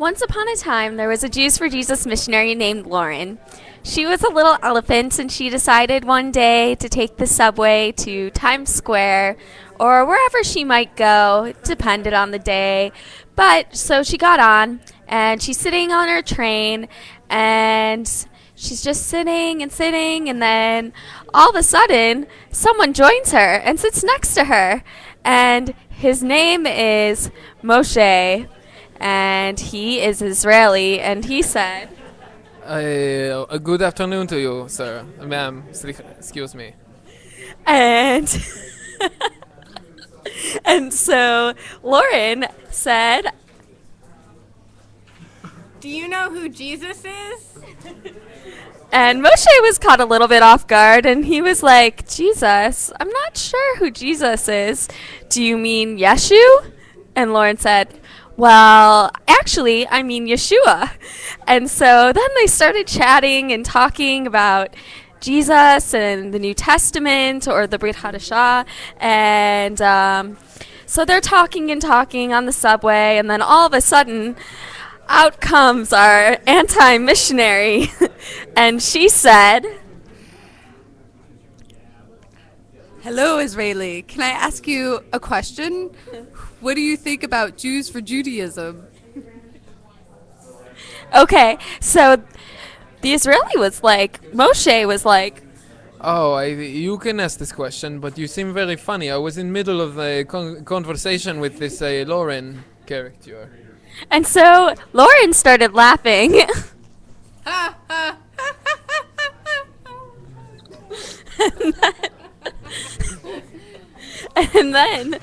Once upon a time, there was a Jews for Jesus missionary named Lauren. She was a little elephant, and she decided one day to take the subway to Times Square or wherever she might go. It depended on the day. But so she got on, and she's sitting on her train, and she's just sitting and sitting, and then all of a sudden, someone joins her and sits next to her. And his name is Moshe, and he is Israeli, and he said, A good afternoon to you, sir. Ma'am, excuse me. and and so Lauren said, Do you know who Jesus is? and Moshe was caught a little bit off guard, and he was like, Jesus? I'm not sure who Jesus is. Do you mean Yeshu? And Lauren said, well, actually, I mean Yeshua. And so then they started chatting and talking about Jesus and the New Testament or the Brit Hadashah. And so they're talking and talking on the subway, and then all of a sudden, out comes our anti-missionary. And she said, Hello, Israeli. Can I ask you a question? What do you think about Jews for Judaism? okay, so the Israeli was like, Moshe was like, Oh, you can ask this question, but you seem very funny. I was in middle of a conversation with this Lauren character. and so Lauren started laughing. and then, and then,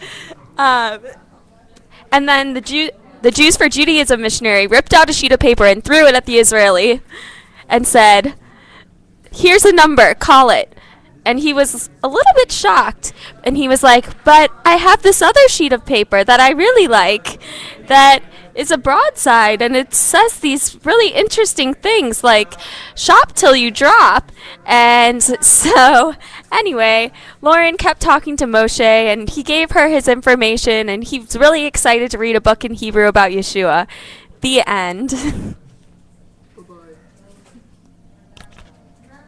um, and then the Jews for Judaism missionary ripped out a sheet of paper and threw it at the Israeli, and said, "Here's a number. Call it." And he was a little bit shocked, and he was like, "But I have this other sheet of paper that I really like, that is a broadside, and it says these really interesting things like shop till you drop." And so anyway, Lauren kept talking to Moshe, and he gave her his information, and he was really excited to read a book in Hebrew about Yeshua. The end.